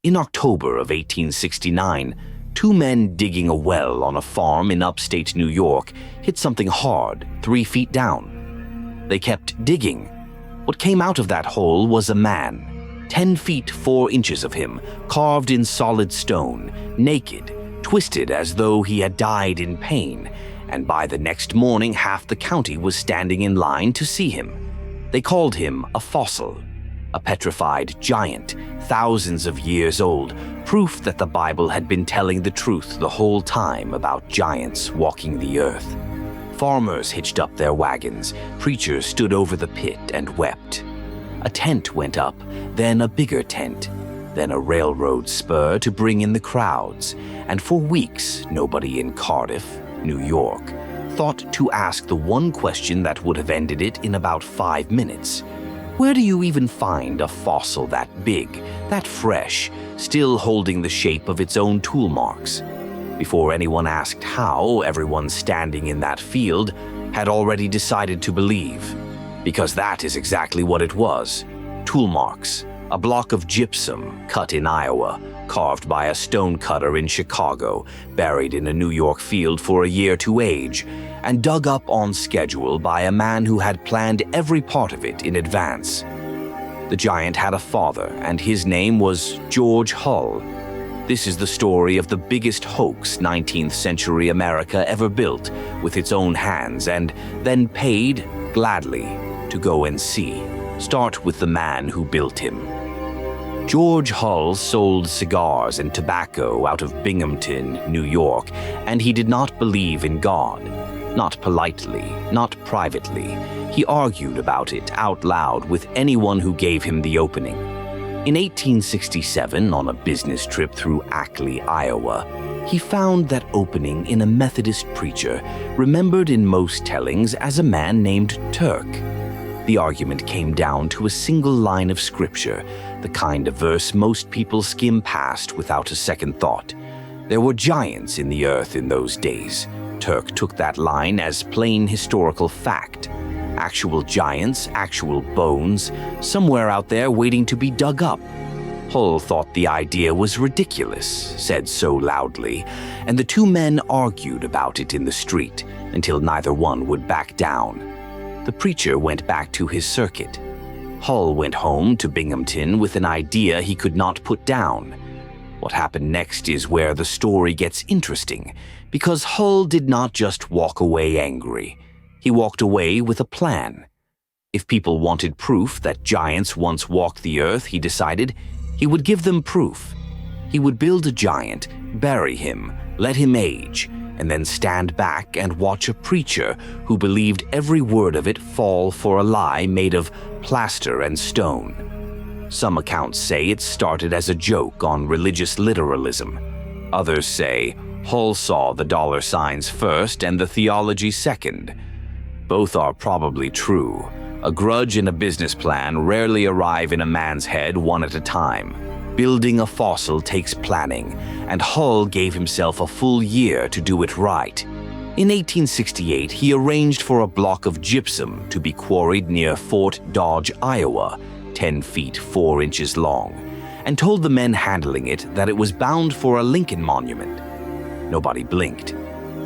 In October of 1869, two men digging a well on a farm in upstate New York hit something hard 3 feet down. They kept digging. What came out of that hole was a man, 10 feet 4 inches of him, carved in solid stone, naked, twisted as though he had died in pain, and by the next morning half the county was standing in line to see him. They called him a fossil, a petrified giant, thousands of years old, proof that the Bible had been telling the truth the whole time about giants walking the earth. Farmers hitched up their wagons, preachers stood over the pit and wept. A tent went up, then a bigger tent, then a railroad spur to bring in the crowds, and for weeks nobody in Cardiff, New York, thought to ask the one question that would have ended it in about 5 minutes. Where do you even find a fossil that big, that fresh, still holding the shape of its own tool marks? Before anyone asked how, everyone standing in that field had already decided to believe. Because that is exactly what it was. Tool marks, a block of gypsum cut in Iowa, carved by a stonecutter in Chicago, buried in a New York field for a year to age, and dug up on schedule by a man who had planned every part of it in advance. The giant had a father, and his name was George Hull. This is the story of the biggest hoax 19th century America ever built with its own hands and then paid, gladly, to go and see. Start with the man who built him. George Hull sold cigars and tobacco out of Binghamton, New York, and he did not believe in God. Not politely, not privately. He argued about it out loud with anyone who gave him the opening. In 1867, on a business trip through Ackley, Iowa, he found that opening in a Methodist preacher, remembered in most tellings as a man named Turk. The argument came down to a single line of scripture, the kind of verse most people skim past without a second thought. There were giants in the earth in those days. Turk took that line as plain historical fact. Actual giants, actual bones, somewhere out there waiting to be dug up. Hull thought the idea was ridiculous, said so loudly, and the two men argued about it in the street until neither one would back down. The preacher went back to his circuit. Hull went home to Binghamton with an idea he could not put down. What happened next is where the story gets interesting, because Hull did not just walk away angry. He walked away with a plan. If people wanted proof that giants once walked the earth, he decided, he would give them proof. He would build a giant, bury him, let him age, and then stand back and watch a preacher who believed every word of it fall for a lie made of plaster and stone. Some accounts say it started as a joke on religious literalism. Others say Hull saw the dollar signs first and the theology second. Both are probably true. A grudge and a business plan rarely arrive in a man's head one at a time. Building a fossil takes planning, and Hull gave himself a full year to do it right. In 1868, he arranged for a block of gypsum to be quarried near Fort Dodge, Iowa, 10 feet 4 inches long, and told the men handling it that it was bound for a Lincoln monument. Nobody blinked.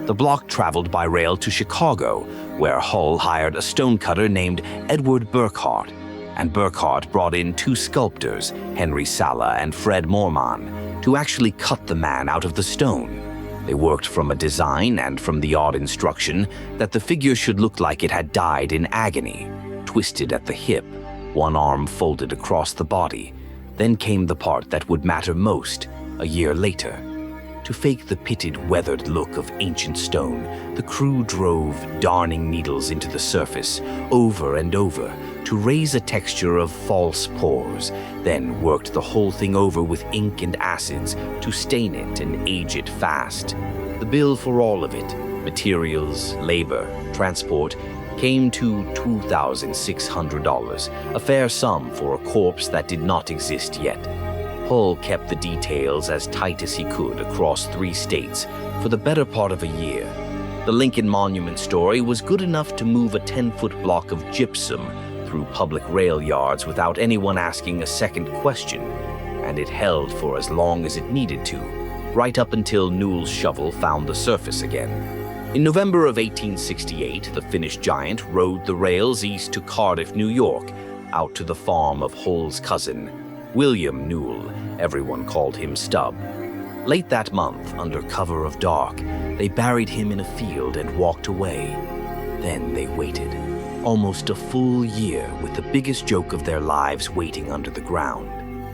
The block traveled by rail to Chicago, where Hull hired a stonecutter named Edward Burkhart, and Burkhart brought in two sculptors, Henry Sala and Fred Morman, to actually cut the man out of the stone. They worked from a design and from the odd instruction that the figure should look like it had died in agony, twisted at the hip, one arm folded across the body. Then came the part that would matter most a year later. To fake the pitted, weathered look of ancient stone, the crew drove darning needles into the surface, over and over, to raise a texture of false pores, then worked the whole thing over with ink and acids to stain it and age it fast. The bill for all of it, materials, labor, transport, came to $2,600, a fair sum for a corpse that did not exist yet. Hull kept the details as tight as he could across 3 states for the better part of a year. The Lincoln Monument story was good enough to move a 10-foot block of gypsum through public rail yards without anyone asking a second question. and it held for as long as it needed to, right up until Newell's shovel found the surface again. In November of 1868, the Finnish giant rode the rails east to Cardiff, New York, out to the farm of Hull's cousin, William Newell. Everyone called him Stub. Late that month, under cover of dark, they buried him in a field and walked away. Then they waited. Almost a full year with the biggest joke of their lives waiting under the ground.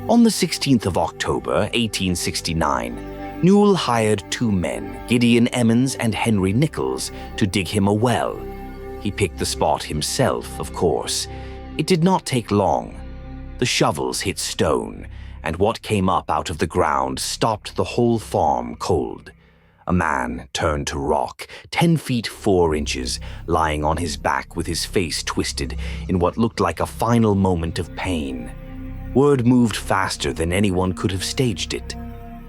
On the 16th of October, 1869, Newell hired two men, Gideon Emmons and Henry Nichols, to dig him a well. He picked the spot himself, of course. It did not take long. The shovels hit stone, and what came up out of the ground stopped the whole farm cold. A man turned to rock, 10 feet 4 inches, lying on his back with his face twisted in what looked like a final moment of pain. Word moved faster than anyone could have staged it.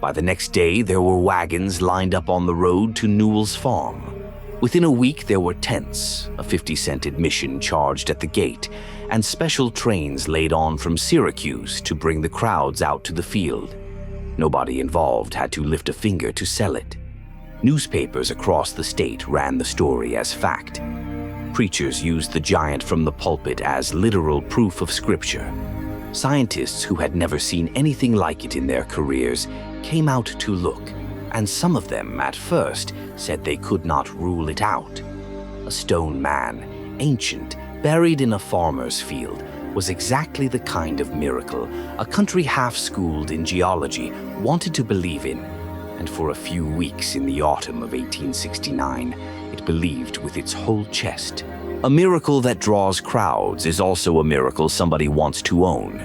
By the next day, there were wagons lined up on the road to Newell's farm. Within a week, there were tents, a 50-cent admission charged at the gate, and special trains laid on from Syracuse to bring the crowds out to the field. Nobody involved had to lift a finger to sell it. Newspapers across the state ran the story as fact. Preachers used the giant from the pulpit as literal proof of scripture. Scientists who had never seen anything like it in their careers came out to look, and some of them at first said they could not rule it out. A stone man, ancient, buried in a farmer's field, was exactly the kind of miracle a country half-schooled in geology wanted to believe in, and for a few weeks in the autumn of 1869, it believed with its whole chest. A miracle that draws crowds is also a miracle somebody wants to own,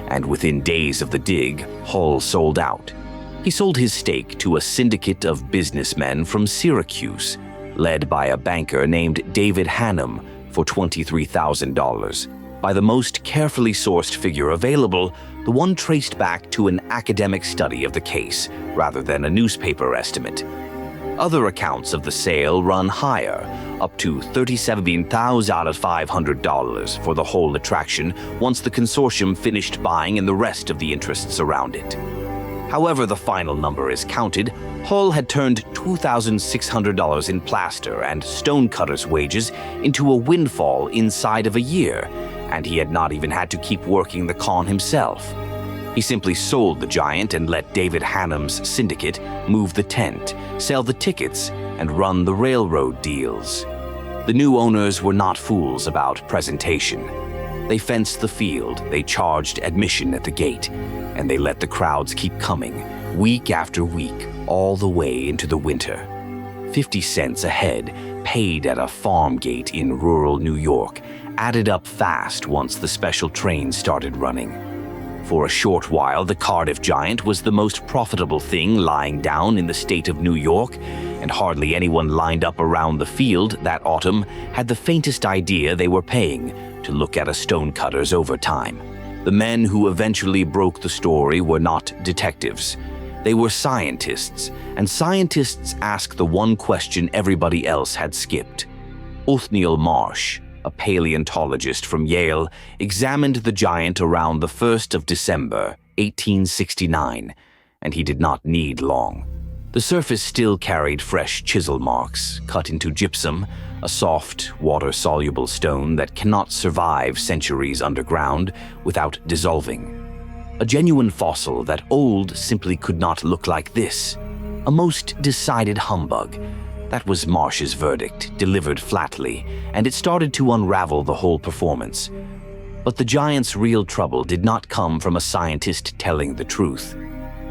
and within days of the dig, Hull sold out. He sold his stake to a syndicate of businessmen from Syracuse, led by a banker named David Hannum, for $23,000. By the most carefully sourced figure available, the one traced back to an academic study of the case rather than a newspaper estimate. Other accounts of the sale run higher, up to $37,500 for the whole attraction once the consortium finished buying in the rest of the interests around it. However the final number is counted, Hull had turned $2,600 in plaster and stonecutters' wages into a windfall inside of a year, and he had not even had to keep working the con himself. He simply sold the giant and let David Hannum's syndicate move the tent, sell the tickets, and run the railroad deals. The new owners were not fools about presentation. They fenced the field, they charged admission at the gate, and they let the crowds keep coming, week after week, all the way into the winter. 50 cents a head, paid at a farm gate in rural New York, added up fast once the special train started running. For a short while, the Cardiff Giant was the most profitable thing lying down in the state of New York, and hardly anyone lined up around the field that autumn had the faintest idea they were paying to look at a stonecutter's overtime. The men who eventually broke the story were not detectives. They were scientists, and scientists asked the one question everybody else had skipped. Othniel Marsh, a paleontologist from Yale, examined the giant around the 1st of December, 1869, and he did not need long. The surface still carried fresh chisel marks, cut into gypsum, a soft, water-soluble stone that cannot survive centuries underground without dissolving. A genuine fossil that old simply could not look like this. A most decided humbug. That was Marsh's verdict, delivered flatly, and it started to unravel the whole performance. But the giant's real trouble did not come from a scientist telling the truth.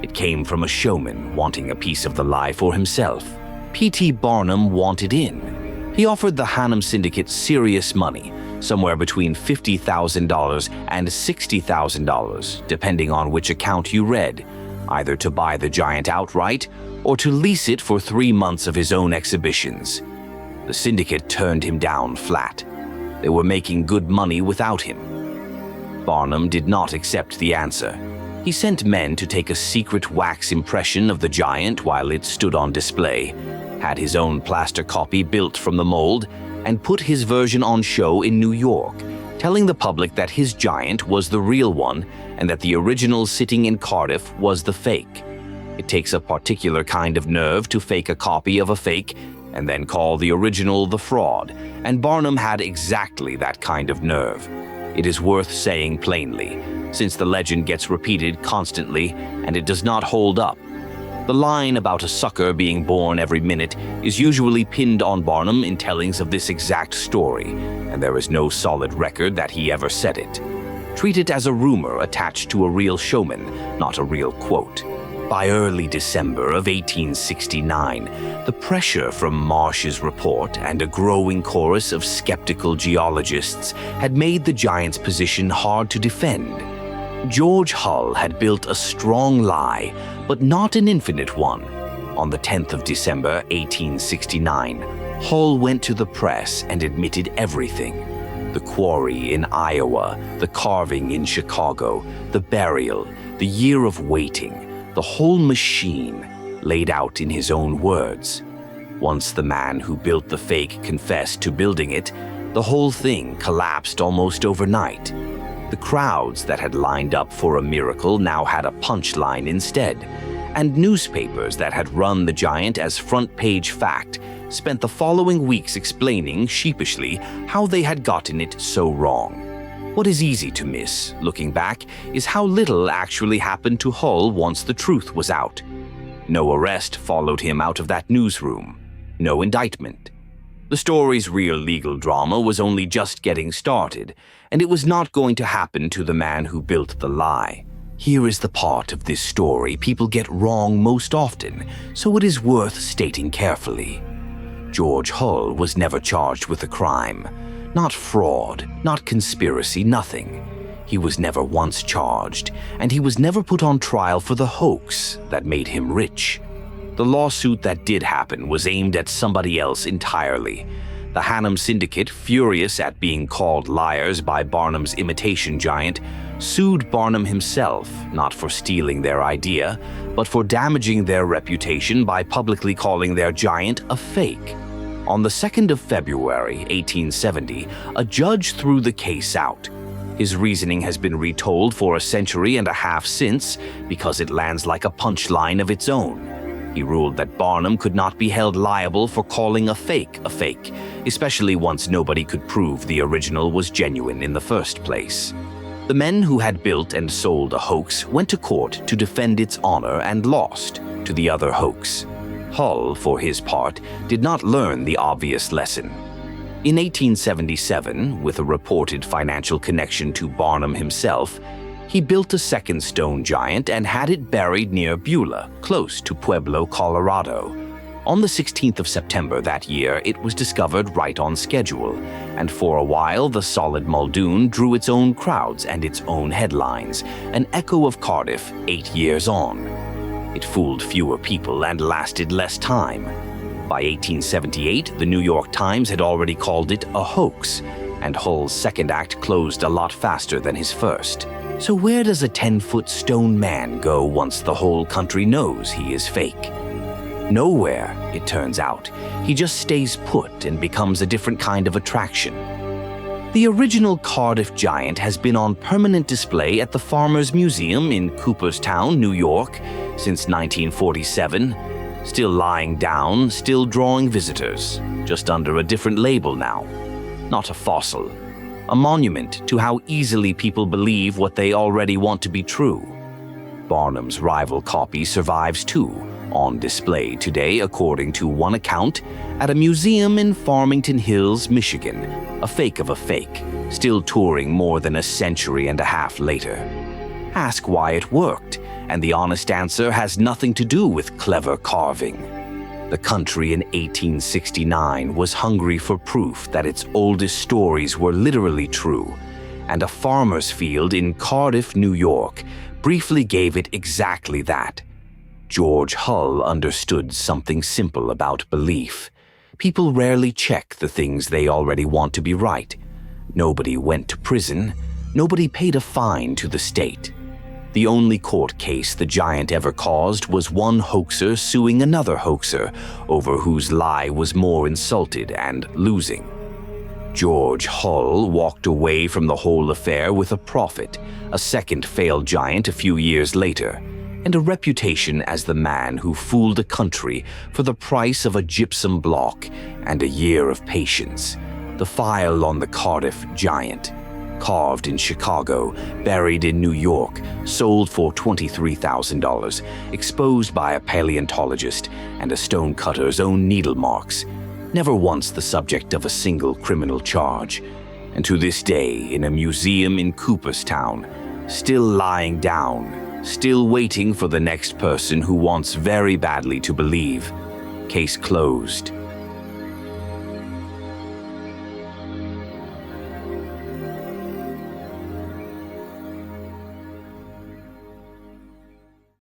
It came from a showman wanting a piece of the lie for himself. P.T. Barnum wanted in. He offered the Hannum Syndicate serious money, somewhere between $50,000 and $60,000, depending on which account you read, either to buy the giant outright or to lease it for 3 months of his own exhibitions. The syndicate turned him down flat. They were making good money without him. Barnum did not accept the answer. He sent men to take a secret wax impression of the giant while it stood on display, had his own plaster copy built from the mold, and put his version on show in New York, telling the public that his giant was the real one and that the original sitting in Cardiff was the fake. It takes a particular kind of nerve to fake a copy of a fake and then call the original the fraud, and Barnum had exactly that kind of nerve. It is worth saying plainly, since the legend gets repeated constantly and it does not hold up. The line about a sucker being born every minute is usually pinned on Barnum in tellings of this exact story, and there is no solid record that he ever said it. Treat it as a rumor attached to a real showman, not a real quote. By early December of 1869, the pressure from Marsh's report and a growing chorus of skeptical geologists had made the Giant's position hard to defend. George Hull had built a strong lie, but not an infinite one. On the 10th of December, 1869, Hull went to the press and admitted everything. The quarry in Iowa, the carving in Chicago, the burial, the year of waiting, the whole machine, laid out in his own words. Once the man who built the fake confessed to building it, the whole thing collapsed almost overnight. The crowds that had lined up for a miracle now had a punchline instead, and newspapers that had run the Giant as front-page fact spent the following weeks explaining sheepishly how they had gotten it so wrong. What is easy to miss, looking back, is how little actually happened to Hull once the truth was out. No arrest followed him out of that newsroom. No indictment. The story's real legal drama was only just getting started, and it was not going to happen to the man who built the lie. Here is the part of this story people get wrong most often, so it is worth stating carefully. George Hull was never charged with a crime. Not fraud, not conspiracy, nothing. He was never once charged, and he was never put on trial for the hoax that made him rich. The lawsuit that did happen was aimed at somebody else entirely. The Hannam Syndicate, furious at being called liars by Barnum's imitation giant, sued Barnum himself, not for stealing their idea, but for damaging their reputation by publicly calling their giant a fake. On the 2nd of February, 1870, a judge threw the case out. His reasoning has been retold for a century and a half since because it lands like a punchline of its own. He ruled that Barnum could not be held liable for calling a fake, especially once nobody could prove the original was genuine in the first place. The men who had built and sold a hoax went to court to defend its honor and lost to the other hoax. Hull, for his part, did not learn the obvious lesson. In 1877, with a reported financial connection to Barnum himself, he built a second stone giant and had it buried near Beulah, close to Pueblo, Colorado. On the 16th of September that year, it was discovered right on schedule, and for a while the solid Muldoon drew its own crowds and its own headlines, an echo of Cardiff 8 years on. It fooled fewer people and lasted less time. By 1878, the New York Times had already called it a hoax, and Hull's second act closed a lot faster than his first. So where does a 10-foot stone man go once the whole country knows he is fake? Nowhere, it turns out. He just stays put and becomes a different kind of attraction. The original Cardiff Giant has been on permanent display at the Farmers Museum in Cooperstown, New York, since 1947. Still lying down, still drawing visitors, just under a different label now. Not a fossil. A monument to how easily people believe what they already want to be true. Barnum's rival copy survives too, on display today, according to one account, at a museum in Farmington Hills, Michigan, a fake of a fake, still touring more than a century and a half later. Ask why it worked, and the honest answer has nothing to do with clever carving. The country in 1869 was hungry for proof that its oldest stories were literally true, and a farmer's field in Cardiff, New York, briefly gave it exactly that. George Hull understood something simple about belief. People rarely check the things they already want to be right. Nobody went to prison. Nobody paid a fine to the state. The only court case the Giant ever caused was one hoaxer suing another hoaxer over whose lie was more insulted and losing. George Hull walked away from the whole affair with a profit, a second failed giant a few years later, and a reputation as the man who fooled a country for the price of a gypsum block and a year of patience. The file on the Cardiff Giant, carved in Chicago, buried in New York, sold for $23,000, exposed by a paleontologist and a stonecutter's own needle marks, never once the subject of a single criminal charge, and to this day in a museum in Cooperstown, still lying down, still waiting for the next person who wants very badly to believe. Case closed.